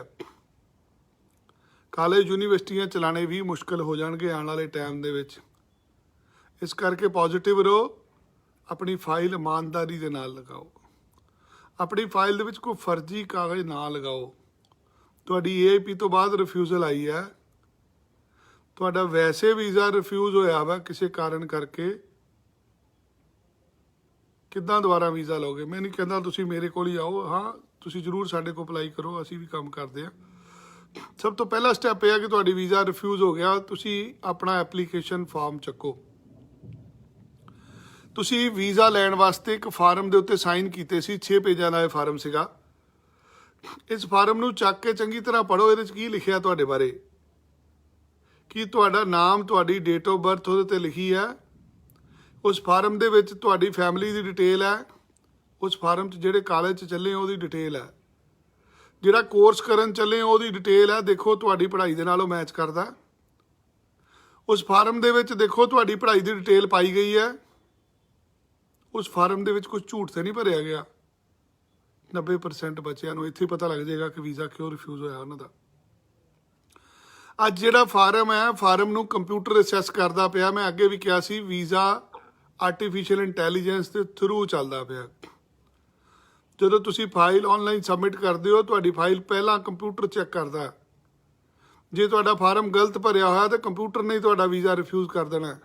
ਕਾਲਜ ਯੂਨੀਵਰਸਿਟੀਆਂ ਚਲਾਉਣੇ ਵੀ ਮੁਸ਼ਕਲ ਹੋ ਜਾਣਗੇ ਆਉਣ ਵਾਲੇ ਟਾਈਮ ਦੇ ਵਿੱਚ। ਇਸ ਕਰਕੇ ਪੋਜ਼ਿਟਿਵ ਰਹੋ, ਆਪਣੀ ਫਾਈਲ ਇਮਾਨਦਾਰੀ ਦੇ ਨਾਲ ਲਗਾਓ। ਆਪਣੀ ਫਾਈਲ ਦੇ ਵਿੱਚ ਕੋਈ ਫਰਜ਼ੀ ਕਾਗਜ਼ ਨਾ ਲਗਾਓ। ਤੁਹਾਡੀ AIP ਤੋਂ ਬਾਅਦ ਰਿਫਿਊਜ਼ਲ ਆਈ ਹੈ, ਤੁਹਾਡਾ ਵੈਸੇ ਵੀਜ਼ਾ ਰਿਫਿਊਜ਼ ਹੋਇਆ ਵਾ ਕਿਸੇ ਕਾਰਨ ਕਰਕੇ, ਕਿੱਦਾਂ ਦੁਬਾਰਾ ਵੀਜ਼ਾ ਲਓਗੇ? ਮੈਂ ਨਹੀਂ ਕਹਿੰਦਾ ਤੁਸੀਂ ਮੇਰੇ ਕੋਲ ਹੀ ਆਓ, ਹਾਂ ਤੁਸੀਂ ਜ਼ਰੂਰ ਸਾਡੇ ਕੋਲ ਅਪਲਾਈ ਕਰੋ, ਅਸੀਂ ਵੀ ਕੰਮ ਕਰਦੇ ਹਾਂ। ਸਭ ਤੋਂ ਪਹਿਲਾ ਸਟੈਪ ਇਹ ਹੈ ਕਿ ਤੁਹਾਡੀ ਵੀਜ਼ਾ ਰਿਫਿਊਜ਼ ਹੋ ਗਿਆ, ਤੁਸੀਂ ਆਪਣਾ ਐਪਲੀਕੇਸ਼ਨ ਫਾਰਮ ਚੱਕੋ। ਤੁਸੀਂ ਵੀਜ਼ਾ ਲੈਣ ਵਾਸਤੇ ਇੱਕ ਫਾਰਮ ਦੇ ਉੱਤੇ ਸਾਈਨ ਕੀਤੇ ਸੀ, 6 ਪੇਜਾਂ ਦਾ ਇਹ ਫਾਰਮ ਸੀਗਾ। ਇਸ ਫਾਰਮ ਨੂੰ ਚੱਕ ਕੇ ਚੰਗੀ ਤਰ੍ਹਾਂ ਪੜ੍ਹੋ। ਇਹਦੇ 'ਚ ਕੀ ਲਿਖਿਆ ਤੁਹਾਡੇ ਬਾਰੇ, ਕਿ ਤੁਹਾਡਾ ਨਾਮ, ਤੁਹਾਡੀ ਡੇਟ ਆਫ ਬਰਥ ਉਹਦੇ 'ਤੇ ਲਿਖੀ ਹੈ। ਉਸ ਫਾਰਮ ਦੇ ਵਿੱਚ ਤੁਹਾਡੀ ਫੈਮਿਲੀ ਦੀ ਡਿਟੇਲ ਹੈ। ਉਸ ਫਾਰਮ 'ਚ ਜਿਹੜੇ ਕਾਲਜ 'ਚ ਚੱਲੇ ਉਹਦੀ ਡਿਟੇਲ ਹੈ, ਜਿਹੜਾ ਕੋਰਸ ਕਰਨ ਚੱਲੇ ਉਹਦੀ ਡਿਟੇਲ ਹੈ। ਦੇਖੋ ਤੁਹਾਡੀ ਪੜ੍ਹਾਈ ਦੇ ਨਾਲ ਉਹ ਮੈਚ ਕਰਦਾ। ਉਸ ਫਾਰਮ ਦੇ ਵਿੱਚ ਦੇਖੋ ਤੁਹਾਡੀ ਪੜ੍ਹਾਈ ਦੀ ਡਿਟੇਲ ਪਾਈ ਗਈ ਹੈ। ਉਸ ਫਾਰਮ ਦੇ ਵਿੱਚ ਕੁਝ ਝੂਠ ਤਾਂ ਨਹੀਂ ਭਰਿਆ ਗਿਆ। 90% ਬੱਚਿਆਂ ਨੂੰ ਇੱਥੇ ਪਤਾ ਲੱਗ ਜਾਏਗਾ ਕਿ ਵੀਜ਼ਾ ਕਿਉਂ ਰਿਫਿਊਜ਼ ਹੋਇਆ ਉਹਨਾਂ ਦਾ। ਅੱਜ ਜਿਹੜਾ ਫਾਰਮ ਹੈ, ਫਾਰਮ ਨੂੰ ਕੰਪਿਊਟਰ ਅਸੈਸ ਕਰਦਾ ਪਿਆ। ਮੈਂ ਅੱਗੇ ਵੀ ਕਿਹਾ ਸੀ, ਵੀਜ਼ਾ ਆਰਟੀਫਿਸ਼ੀਅਲ ਇੰਟੈਲੀਜੈਂਸ ਦੇ ਥਰੂ ਚੱਲਦਾ ਪਿਆ। ਜਦੋਂ ਤੁਸੀਂ ਫਾਈਲ ਆਨਲਾਈਨ ਸਬਮਿਟ ਕਰਦੇ ਹੋ, ਤੁਹਾਡੀ ਫਾਈਲ ਪਹਿਲਾਂ ਕੰਪਿਊਟਰ ਚੈੱਕ ਕਰਦਾ। ਜੇ ਤੁਹਾਡਾ ਫਾਰਮ ਗਲਤ ਭਰਿਆ ਹੋਇਆ ਤਾਂ ਕੰਪਿਊਟਰ ਨੇ ਤੁਹਾਡਾ ਵੀਜ਼ਾ ਰਿਫਿਊਜ਼ ਕਰ ਦੇਣਾ।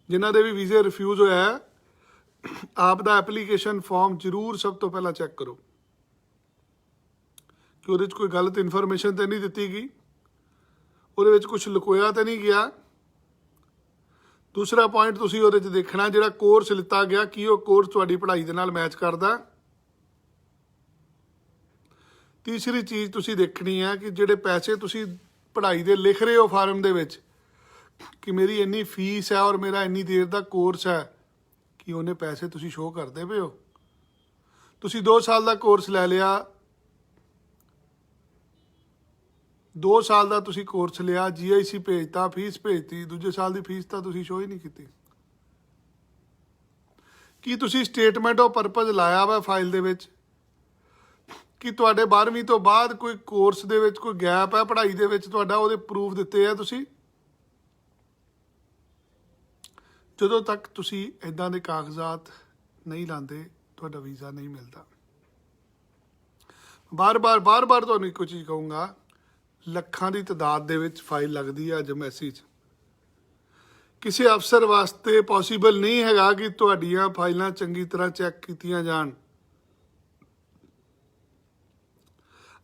ਜਿਨ੍ਹਾਂ ਦੇ ਵੀ ਵੀਜ਼ੇ ਰਿਫਿਊਜ਼ ਹੋਇਆ ਹੈ, ਆਪ ਦਾ ਐਪਲੀਕੇਸ਼ਨ ਫਾਰਮ ਜ਼ਰੂਰ ਸਭ ਤੋਂ ਪਹਿਲਾਂ ਚੈੱਕ ਕਰੋ ਕਿ ਉਹਦੇ 'ਚ ਕੋਈ ਗਲਤ ਇਨਫੋਰਮੇਸ਼ਨ ਤਾਂ ਨਹੀਂ ਦਿੱਤੀ ਗਈ, ਉਹਦੇ ਵਿੱਚ ਕੁਝ ਲੁਕੋਇਆ ਤਾਂ ਨਹੀਂ ਗਿਆ। ਦੂਸਰਾ ਪੁਆਇੰਟ ਤੁਸੀਂ ਉਹਦੇ 'ਚ ਦੇਖਣਾ, ਜਿਹੜਾ ਕੋਰਸ ਲਿੱਤਾ ਗਿਆ ਕੀ ਉਹ ਕੋਰਸ ਤੁਹਾਡੀ ਪੜ੍ਹਾਈ ਦੇ ਨਾਲ ਮੈਚ ਕਰਦਾ। ਤੀਸਰੀ ਚੀਜ਼ ਤੁਸੀਂ ਦੇਖਣੀ ਹੈ ਕਿ ਜਿਹੜੇ ਪੈਸੇ ਤੁਸੀਂ ਪੜ੍ਹਾਈ ਦੇ ਲਿਖ ਰਹੇ ਹੋ ਫਾਰਮ ਦੇ ਵਿੱਚ ਕਿ ਮੇਰੀ ਇੰਨੀ ਫੀਸ ਹੈ ਔਰ ਮੇਰਾ ਇੰਨੀ ਦੇਰ ਦਾ ਕੋਰਸ ਹੈ, ਕਿ ਉਹਨੇ ਪੈਸੇ ਤੁਸੀਂ ਸ਼ੋਅ ਕਰਦੇ ਪਏ ਹੋ। ਤੁਸੀਂ 2 ਸਾਲ ਦਾ ਕੋਰਸ ਲੈ ਲਿਆ, 2 ਸਾਲ ਦਾ ਤੁਸੀਂ ਕੋਰਸ ਲਿਆ, GIC ਭੇਜਤਾ, ਫੀਸ ਭੇਜਤੀ, ਦੂਜੇ ਸਾਲ ਦੀ ਫੀਸ ਤਾਂ ਤੁਸੀਂ ਸ਼ੋਅ ਹੀ ਨਹੀਂ ਕੀਤੀ। ਕੀ ਤੁਸੀਂ ਸਟੇਟਮੈਂਟ ਆਫ ਪਰਪਸ ਲਾਇਆ ਵਾ ਫਾਈਲ ਦੇ ਵਿੱਚ ਕਿ ਤੁਹਾਡੇ 12ਵੀਂ ਤੋਂ ਬਾਅਦ ਕੋਈ ਕੋਰਸ ਦੇ ਵਿੱਚ ਕੋਈ ਗੈਪ ਹੈ ਪੜ੍ਹਾਈ ਦੇ ਵਿੱਚ ਤੁਹਾਡਾ, ਉਹਦੇ ਪ੍ਰੂਫ ਦਿੱਤੇ ਆ ਤੁਸੀਂ? ਜਦੋਂ ਤੱਕ ਤੁਸੀਂ ਇੱਦਾਂ ਦੇ ਕਾਗਜ਼ਾਤ ਨਹੀਂ ਲਾਉਂਦੇ, ਤੁਹਾਡਾ ਵੀਜ਼ਾ ਨਹੀਂ ਮਿਲਦਾ। ਬਾਰ-ਬਾਰ ਤੁਹਾਨੂੰ ਇੱਕੋ ਚੀਜ਼ ਕਹੂੰਗਾ, ਲੱਖਾਂ ਦੀ ਤਾਦਾਦ ਦੇ ਵਿੱਚ ਫਾਈਲ ਲੱਗਦੀ ਹੈ ਅੱਜ ਐਮਬੈਸੀ 'ਚ। ਕਿਸੇ ਅਫਸਰ ਵਾਸਤੇ ਪੋਸੀਬਲ ਨਹੀਂ ਹੈਗਾ ਕਿ ਤੁਹਾਡੀਆਂ ਫਾਈਲਾਂ ਚੰਗੀ ਤਰ੍ਹਾਂ ਚੈੱਕ ਕੀਤੀਆਂ ਜਾਣ।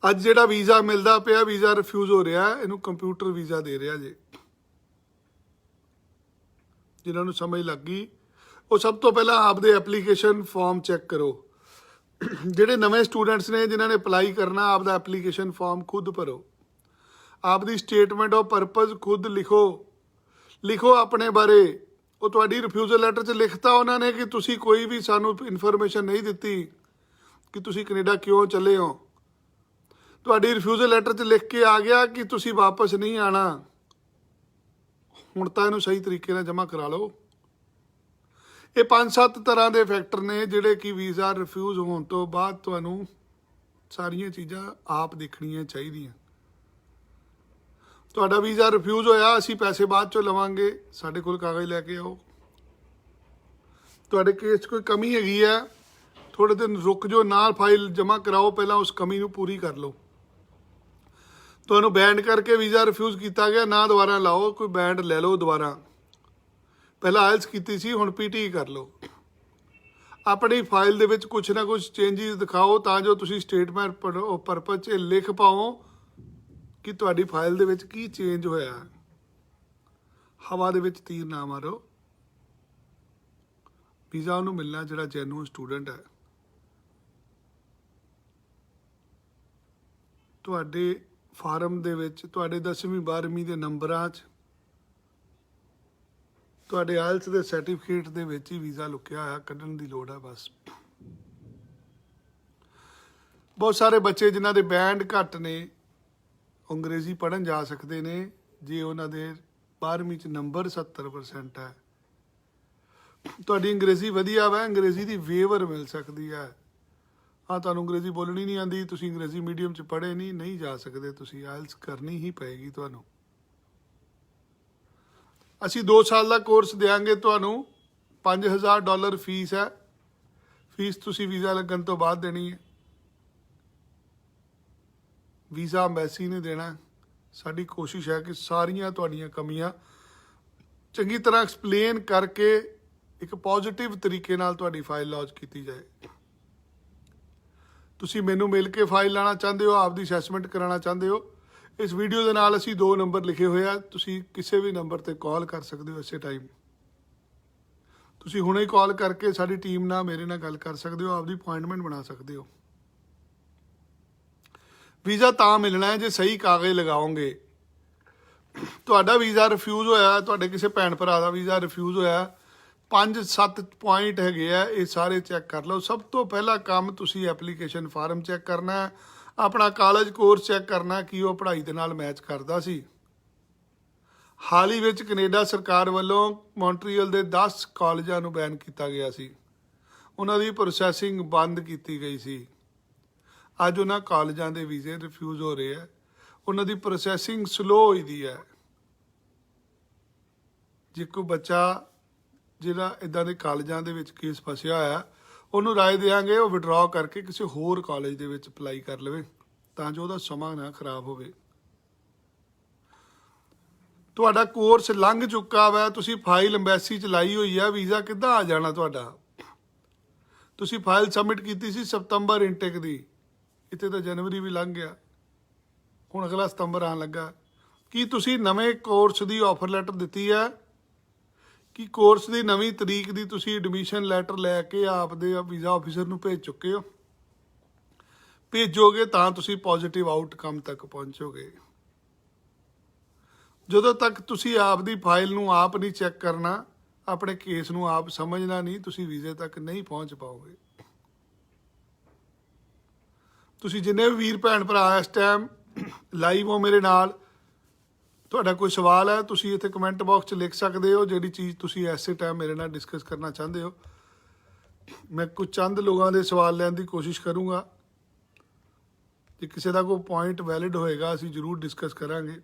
ਅੱਜ ਜਿਹੜਾ ਵੀਜ਼ਾ ਮਿਲਦਾ ਪਿਆ, ਵੀਜ਼ਾ ਰਿਫਿਊਜ਼ ਹੋ ਰਿਹਾ, ਇਹਨੂੰ ਕੰਪਿਊਟਰ ਵੀਜ਼ਾ ਦੇ ਰਿਹਾ ਜੇ। ਜਿਨ੍ਹਾਂ ਨੂੰ ਸਮਝ ਲੱਗ ਗਈ ਉਹ ਸਭ ਤੋਂ ਪਹਿਲਾਂ ਆਪਦੇ ਐਪਲੀਕੇਸ਼ਨ ਫਾਰਮ ਚੈੱਕ ਕਰੋ। ਜਿਹੜੇ ਨਵੇਂ ਸਟੂਡੈਂਟਸ ਨੇ ਜਿਨ੍ਹਾਂ ਨੇ ਅਪਲਾਈ ਕਰਨਾ, ਆਪਦਾ ਐਪਲੀਕੇਸ਼ਨ ਫਾਰਮ ਖੁਦ ਭਰੋ। ਆਪਦੀ ਸਟੇਟਮੈਂਟ ਆਫ ਪਰਪਸ ਖੁਦ ਲਿਖੋ ਆਪਣੇ ਬਾਰੇ। ਉਹ ਤੁਹਾਡੀ ਰਿਫਿਊਜ਼ਲ ਲੈਟਰ 'ਚ ਲਿਖਤਾ ਉਹਨਾਂ ਨੇ ਕਿ ਤੁਸੀਂ ਕੋਈ ਵੀ ਸਾਨੂੰ ਇਨਫੋਰਮੇਸ਼ਨ ਨਹੀਂ ਦਿੱਤੀ ਕਿ ਤੁਸੀਂ ਕੈਨੇਡਾ ਕਿਉਂ ਚੱਲੇ ਹੋ। ਤੁਹਾਡੀ ਰਿਫਿਊਜ਼ਲ ਲੈਟਰ 'ਚ ਲਿਖ ਕੇ ਆ ਗਿਆ ਕਿ ਤੁਸੀਂ ਵਾਪਸ ਨਹੀਂ ਆਉਣਾ, ਹੁਣ ਤਾਂ ਇਹਨੂੰ ਸਹੀ ਤਰੀਕੇ ਨਾਲ ਜਮ੍ਹਾਂ ਕਰਾ ਲਓ। ਇਹ 5-7 ਤਰ੍ਹਾਂ ਦੇ ਫੈਕਟਰ ਨੇ ਜਿਹੜੇ ਕਿ ਵੀਜ਼ਾ ਰਿਫਿਊਜ਼ ਹੋਣ ਤੋਂ ਬਾਅਦ ਤੁਹਾਨੂੰ ਸਾਰੀਆਂ ਚੀਜ਼ਾਂ ਆਪ ਦੇਖਣੀਆਂ ਚਾਹੀਦੀਆਂ। ਤੁਹਾਡਾ ਵੀਜ਼ਾ ਰਿਫਿਊਜ਼ ਹੋਇਆ, ਅਸੀਂ ਪੈਸੇ ਬਾਅਦ ਚੋਂ ਲਵਾਂਗੇ, ਸਾਡੇ ਕੋਲ ਕਾਗਜ਼ ਲੈ ਕੇ ਆਓ। ਤੁਹਾਡੇ ਕੇਸ 'ਚ ਕੋਈ ਕਮੀ ਹੈਗੀ ਹੈ, ਥੋੜ੍ਹੇ ਦਿਨ ਰੁਕ ਜਾਓ, ਨਾਲ ਫਾਈਲ ਜਮ੍ਹਾਂ ਕਰਾਓ, ਪਹਿਲਾਂ ਉਸ ਕਮੀ ਨੂੰ ਪੂਰੀ ਕਰ ਲਓ। ਤੁਹਾਨੂੰ ਬੈਂਡ ਕਰਕੇ ਵੀਜ਼ਾ ਰਿਫਿਊਜ਼ ਕੀਤਾ ਗਿਆ, ਨਾ ਦੁਬਾਰਾ ਲਾਓ, ਕੋਈ ਬੈਂਡ ਲੈ ਲਓ ਦੁਬਾਰਾ। ਪਹਿਲਾਂ ਆਇਲਸ ਕੀਤੀ ਸੀ, ਹੁਣ ਪੀਟੀ ਕਰ ਲਓ। ਆਪਣੀ ਫਾਈਲ ਦੇ ਵਿੱਚ ਕੁਛ ਨਾ ਕੁਛ ਚੇਂਜਿਸ ਦਿਖਾਓ ਤਾਂ ਜੋ ਤੁਸੀਂ ਸਟੇਟਮੈਂਟ ਪਰਪਸ 'ਚ ਲਿਖ ਪਾਓ ਕਿ ਤੁਹਾਡੀ ਫਾਈਲ ਦੇ ਵਿੱਚ ਕੀ ਚੇਂਜ ਹੋਇਆ। ਹਵਾ ਦੇ ਵਿੱਚ ਤੀਰ ਨਾ ਮਾਰੋ। ਵੀਜ਼ਾ ਉਹਨੂੰ ਮਿਲਣਾ ਜਿਹੜਾ ਜੈਨੂਅਨ ਸਟੂਡੈਂਟ ਹੈ। ਤੁਹਾਡੇ ਫਾਰਮ ਦੇ ਵਿੱਚ, ਤੁਹਾਡੇ 10ਵੀਂ 12ਵੀਂ ਦੇ ਨੰਬਰਾਂ 'ਚ, ਤੁਹਾਡੇ ਆਇਲਸ ਦੇ ਸਰਟੀਫਿਕੇਟ ਦੇ ਵਿੱਚ ਹੀ ਵੀਜ਼ਾ ਲੁਕਿਆ ਹੋਇਆ, ਕੱਢਣ ਦੀ ਲੋੜ ਹੈ ਬਸ। ਬਹੁਤ ਸਾਰੇ ਬੱਚੇ ਜਿਨ੍ਹਾਂ ਦੇ ਬੈਂਡ ਘੱਟ ਨੇ ਅੰਗਰੇਜ਼ੀ ਪੜ੍ਹਨ ਜਾ ਸਕਦੇ ਨੇ ਜੇ ਉਹਨਾਂ ਦੇ 12ਵੀਂ 'ਚ ਨੰਬਰ 70% ਹੈ। ਤੁਹਾਡੀ ਅੰਗਰੇਜ਼ੀ ਵਧੀਆ ਵਾ, ਅੰਗਰੇਜ਼ੀ ਦੀ ਵੇਵਰ ਮਿਲ ਸਕਦੀ ਹੈ। ਤੁਹਾਨੂੰ ਅੰਗਰੇਜ਼ੀ ਬੋਲਣੀ ਨਹੀਂ ਆਉਂਦੀ, ਤੁਸੀਂ ਅੰਗਰੇਜ਼ੀ ਮੀਡੀਅਮ 'ਚ ਪੜ੍ਹੇ ਨਹੀਂ ਜਾ ਸਕਦੇ, ਤੁਸੀਂ ਆਇਲਸ ਕਰਨੀ ਹੀ ਪਏਗੀ ਤੁਹਾਨੂੰ। ਅਸੀਂ 2 ਸਾਲ ਦਾ ਕੋਰਸ ਦਿਆਂਗੇ ਤੁਹਾਨੂੰ। $5000 ਫੀਸ ਹੈ। ਫੀਸ ਤੁਸੀਂ ਵੀਜ਼ਾ ਲੱਗਣ ਤੋਂ ਬਾਅਦ ਦੇਣੀ ਹੈ। ਵੀਜ਼ਾ ਅੰਬੈਸੀ ਨੇ ਦੇਣਾ। ਸਾਡੀ ਕੋਸ਼ਿਸ਼ ਹੈ ਕਿ ਸਾਰੀਆਂ ਤੁਹਾਡੀਆਂ ਕਮੀਆਂ ਚੰਗੀ ਤਰ੍ਹਾਂ ਐਕਸਪਲੇਨ ਕਰਕੇ ਇੱਕ ਪੋਜ਼ਿਟਿਵ ਤਰੀਕੇ ਨਾਲ ਤੁਹਾਡੀ ਫਾਈਲ ਲੌਂਚ ਕੀਤੀ ਜਾਏ। ਤੁਸੀਂ ਮੈਨੂੰ ਮਿਲ ਕੇ ਫਾਈਲ ਲਾਣਾ ਚਾਹੁੰਦੇ ਹੋ, ਆਪਦੀ ਅਸੈਸਮੈਂਟ ਕਰਾਉਣਾ ਚਾਹੁੰਦੇ ਹੋ, ਇਸ ਵੀਡੀਓ ਦੇ ਨਾਲ ਅਸੀਂ 2 ਨੰਬਰ ਲਿਖੇ ਹੋਏ ਆ, ਤੁਸੀਂ ਕਿਸੇ ਵੀ ਨੰਬਰ ਤੇ ਕਾਲ ਕਰ ਸਕਦੇ ਹੋ। ਇਸੇ ਟਾਈਮ ਤੁਸੀਂ ਹੁਣੇ ਹੀ ਕਾਲ ਕਰਕੇ ਸਾਡੀ ਟੀਮ ਨਾਲ, ਮੇਰੇ ਨਾਲ ਗੱਲ ਕਰ ਸਕਦੇ ਹੋ, ਆਪਦੀ ਅਪਾਇੰਟਮੈਂਟ ਬਣਾ ਸਕਦੇ ਹੋ। ਵੀਜ਼ਾ ਤਾਂ ਮਿਲਣਾ ਹੈ ਜੇ ਸਹੀ ਕਾਗਜ਼ ਲਗਾਓਗੇ। ਤੁਹਾਡਾ ਵੀਜ਼ਾ ਰਿਫਿਊਜ਼ ਹੋਇਆ, ਤੁਹਾਡੇ ਕਿਸੇ ਭੈਣ ਭਰਾ ਦਾ ਵੀਜ਼ਾ ਰਿਫਿਊਜ਼ ਹੋਇਆ, 5-7 ਪੁਆਇੰਟ ਹੈਗੇ ਆ, ਇਹ ਸਾਰੇ ਚੈੱਕ ਕਰ ਲਓ। ਸਭ ਤੋਂ ਪਹਿਲਾ ਕੰਮ ਤੁਸੀਂ ਐਪਲੀਕੇਸ਼ਨ ਫਾਰਮ ਚੈੱਕ ਕਰਨਾ ਹੈ, ਆਪਣਾ ਕਾਲਜ ਕੋਰਸ ਚੈੱਕ ਕਰਨਾ ਕਿ ਉਹ ਪੜ੍ਹਾਈ ਦੇ ਨਾਲ ਮੈਚ ਕਰਦਾ ਸੀ। ਹਾਲ ਹੀ ਵਿੱਚ ਕੈਨੇਡਾ ਸਰਕਾਰ ਵੱਲੋਂ ਮੌਂਟਰੀਅਲ ਦੇ 10 ਕਾਲਜਾਂ ਨੂੰ ਬੈਨ ਕੀਤਾ ਗਿਆ ਸੀ, ਉਹਨਾਂ ਦੀ ਪ੍ਰੋਸੈਸਿੰਗ ਬੰਦ ਕੀਤੀ ਗਈ ਸੀ। ਅੱਜ ਉਹਨਾਂ ਕਾਲਜਾਂ ਦੇ ਵੀਜ਼ੇ ਰਿਫਿਊਜ਼ ਹੋ ਰਹੇ ਆ, ਉਹਨਾਂ ਦੀ ਪ੍ਰੋਸੈਸਿੰਗ ਸਲੋ ਹੋਈ ਦੀ ਹੈ। ਜੇ ਕੋਈ ਬੱਚਾ ਜਿਹੜਾ ਇੱਦਾਂ ਦੇ ਕਾਲਜਾਂ ਦੇ ਵਿੱਚ ਕੇਸ ਫਸਿਆ ਹੋਇਆ, ਉਹਨੂੰ ਰਾਏ ਦੇਵਾਂਗੇ ਉਹ ਵਿਡਰਾਅ ਕਰਕੇ ਕਿਸੇ ਹੋਰ ਕਾਲਜ ਦੇ ਵਿੱਚ ਅਪਲਾਈ ਕਰ ਲਵੇ ਤਾਂ ਜੋ ਉਹਦਾ ਸਮਾਂ ਨਾ ਖਰਾਬ ਹੋਵੇ। ਤੁਹਾਡਾ ਕੋਰਸ ਲੰਘ ਚੁੱਕਾ ਵਾ, ਤੁਸੀਂ ਫਾਈਲ ਅੰਬੈਸੀ 'ਚ ਲਾਈ ਹੋਈ ਆ, ਵੀਜ਼ਾ ਕਿੱਦਾਂ ਆ ਜਾਣਾ ਤੁਹਾਡਾ? ਤੁਸੀਂ ਫਾਈਲ ਸਬਮਿਟ ਕੀਤੀ ਸੀ ਸਤੰਬਰ ਇਨਟੇਕ ਦੀ, ਇੱਥੇ ਤਾਂ ਜਨਵਰੀ ਵੀ ਲੰਘ ਗਿਆ, ਹੁਣ ਅਗਲਾ ਸਤੰਬਰ ਆਉਣ ਲੱਗਾ। ਕੀ ਤੁਸੀਂ ਨਵੇਂ ਕੋਰਸ ਦੀ ਆਫਰ ਲੈਟਰ ਦਿੱਤੀ ਹੈ? ਕਿ ਕੋਰਸ ਦੀ ਨਵੀਂ ਤਰੀਕ ਦੀ ਤੁਸੀਂ ਐਡਮਿਸ਼ਨ ਲੈਟਰ ਲੈ ਕੇ ਆਪਦੇ ਵੀਜ਼ਾ ਆਫਿਸਰ ਨੂੰ ਭੇਜ ਚੁੱਕੇ ਹੋ? ਭੇਜੋਗੇ ਤਾਂ ਤੁਸੀਂ ਪੋਜ਼ਿਟਿਵ ਆਊਟਕਮ ਤੱਕ ਪਹੁੰਚੋਗੇ। ਜਦੋਂ ਤੱਕ ਤੁਸੀਂ ਆਪਦੀ ਫਾਈਲ ਨੂੰ ਆਪ ਨਹੀਂ ਚੈੱਕ ਕਰਨਾ, ਆਪਣੇ ਕੇਸ ਨੂੰ ਆਪ ਸਮਝਣਾ ਨਹੀਂ, ਤੁਸੀਂ ਵੀਜ਼ੇ ਤੱਕ ਨਹੀਂ ਪਹੁੰਚ ਪਾਓਗੇ। ਤੁਸੀਂ ਜਿੰਨੇ ਵੀ ਵੀਰ ਭੈਣ ਭਰਾ ਇਸ ਟਾਈਮ ਲਾਈਵ ਹੋ ਮੇਰੇ ਨਾਲ, ਤੁਹਾਡਾ ਕੋਈ ਸਵਾਲ ਹੈ ਤੁਸੀਂ ਇੱਥੇ ਕਮੈਂਟ ਬਾਕਸ 'ਚ ਲਿਖ ਸਕਦੇ ਹੋ। ਜਿਹੜੀ ਚੀਜ਼ ਤੁਸੀਂ ਐਸੇ ਟਾਈਮ ਮੇਰੇ ਨਾਲ ਡਿਸਕਸ ਕਰਨਾ ਚਾਹੁੰਦੇ ਹੋ, ਮੈਂ ਕੁਝ ਚੰਦ ਲੋਕਾਂ ਦੇ ਸਵਾਲ ਲੈਣ ਦੀ ਕੋਸ਼ਿਸ਼ ਕਰੂੰਗਾ। ਜੇ ਕਿਸੇ ਦਾ ਕੋਈ ਪੁਆਇੰਟ ਵੈਲਿਡ ਹੋਏਗਾ ਅਸੀਂ ਜ਼ਰੂਰ ਡਿਸਕਸ ਕਰਾਂਗੇ।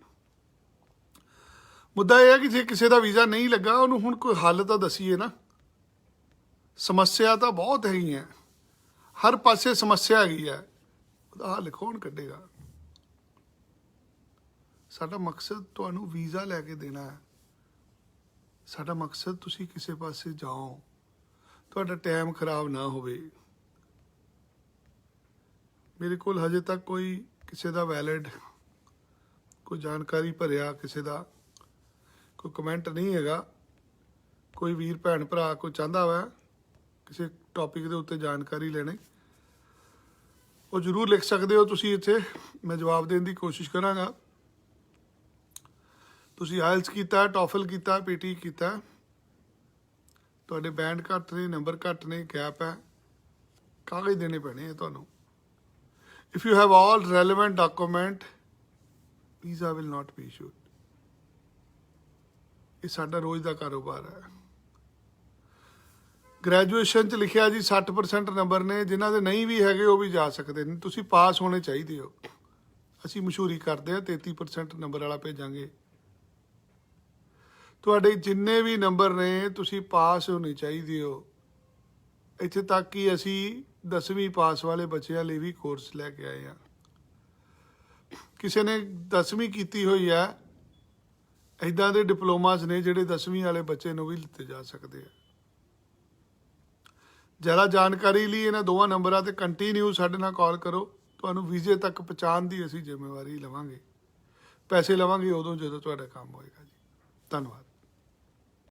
ਮੁੱਦਾ ਇਹ ਹੈ ਕਿ ਜੇ ਕਿਸੇ ਦਾ ਵੀਜ਼ਾ ਨਹੀਂ ਲੱਗਾ, ਉਹਨੂੰ ਹੁਣ ਕੋਈ ਹੱਲ ਤਾਂ ਦਸੀਏ ਨਾ। ਸਮੱਸਿਆ ਤਾਂ ਬਹੁਤ ਹੈਗੀਆਂ, ਹਰ ਪਾਸੇ ਸਮੱਸਿਆ ਹੈਗੀ ਹੈ, ਉਹਦਾ ਹੱਲ ਕੌਣ ਕੱਢੇਗਾ? ਸਾਡਾ ਮਕਸਦ ਤੁਹਾਨੂੰ ਵੀਜ਼ਾ ਲੈ ਕੇ ਦੇਣਾ ਹੈ। ਸਾਡਾ ਮਕਸਦ ਤੁਸੀਂ ਕਿਸੇ ਪਾਸੇ ਜਾਓ, ਤੁਹਾਡਾ ਟਾਈਮ ਖਰਾਬ ਨਾ ਹੋਵੇ। ਮੇਰੇ ਕੋਲ ਹਜੇ ਤੱਕ ਕੋਈ ਕਿਸੇ ਦਾ ਵੈਲਿਡ ਕੋਈ ਜਾਣਕਾਰੀ ਭਰਿਆ ਕਿਸੇ ਦਾ ਕੋਈ ਕਮੈਂਟ ਨਹੀਂ ਹੈਗਾ। ਕੋਈ ਵੀਰ ਭੈਣ ਭਰਾ ਕੋਈ ਚਾਹੁੰਦਾ ਵਾ ਕਿਸੇ ਟੌਪਿਕ ਦੇ ਉੱਤੇ ਜਾਣਕਾਰੀ ਲੈਣੀ, ਉਹ ਜ਼ਰੂਰ ਲਿਖ ਸਕਦੇ ਹੋ ਤੁਸੀਂ ਇੱਥੇ, ਮੈਂ ਜਵਾਬ ਦੇਣ ਦੀ ਕੋਸ਼ਿਸ਼ ਕਰਾਂਗਾ। ਤੁਸੀਂ ਆਇਲਸ ਕੀਤਾ, ਟੋਫਲ ਕੀਤਾ, ਪੀਟੀ ਕੀਤਾ, ਤੁਹਾਡੇ ਬੈਂਡ ਘੱਟ ਨੇ, ਨੰਬਰ ਘੱਟ ਨੇ, ਗੈਪ ਹੈ, ਕਾਗਜ਼ ਦੇਣੇ ਪੈਣੇ ਆ ਤੁਹਾਨੂੰ। If you have all relevant document, visa will not be issued. ਇਹ ਸਾਡਾ ਰੋਜ਼ ਦਾ ਕਾਰੋਬਾਰ ਹੈ। ਗ੍ਰੈਜੂਏਸ਼ਨ 'ਚ ਲਿਖਿਆ ਜੀ 60% ਨੰਬਰ ਨੇ, ਜਿਨ੍ਹਾਂ ਦੇ ਨਹੀਂ ਵੀ ਹੈਗੇ ਉਹ ਵੀ ਜਾ ਸਕਦੇ ਨੇ। ਤੁਸੀਂ ਪਾਸ ਹੋਣੇ ਚਾਹੀਦੇ ਹੋ। ਅਸੀਂ ਮਸ਼ਹੂਰੀ ਕਰਦੇ ਹਾਂ 33% ਨੰਬਰ ਵਾਲਾ ਭੇਜਾਂਗੇ। ਤੁਹਾਡੇ ਜਿੰਨੇ ਵੀ ਨੰਬਰ ਨੇ ਤੁਸੀਂ ਪਾਸ ਹੋਣੇ ਚਾਹੀਦੇ ਹੋ। ਇੱਥੇ ਤੱਕ ਕਿ ਅਸੀਂ 10ਵੀਂ ਪਾਸ ਵਾਲੇ ਬੱਚਿਆਂ ਲਈ ਵੀ ਕੋਰਸ ਲੈ ਕੇ ਆਏ ਹਾਂ। ਕਿਸੇ ਨੇ 10ਵੀਂ ਕੀਤੀ ਹੋਈ ਹੈ, ਇੱਦਾਂ ਦੇ ਡਿਪਲੋਮਾਸ ਨੇ ਜਿਹੜੇ 10ਵੀਂ ਵਾਲੇ ਬੱਚੇ ਨੂੰ ਵੀ ਲਿੱਤੇ ਜਾ ਸਕਦੇ ਆ। ਜ਼ਿਆਦਾ ਜਾਣਕਾਰੀ ਲਈ ਇਹਨਾਂ ਦੋਵਾਂ ਨੰਬਰਾਂ ਤੇ ਕੰਟੀਨਿਊ ਸਾਡੇ ਨਾਲ ਕਾਲ ਕਰੋ। ਤੁਹਾਨੂੰ ਵੀਜ਼ੇ ਤੱਕ ਪਹੁੰਚਾਉਣ ਦੀ ਅਸੀਂ ਜ਼ਿੰਮੇਵਾਰੀ ਲਵਾਂਗੇ। ਪੈਸੇ ਲਵਾਂਗੇ ਉਦੋਂ ਜਦੋਂ ਤੁਹਾਡਾ ਕੰਮ ਹੋਏਗਾ ਜੀ। ਧੰਨਵਾਦ।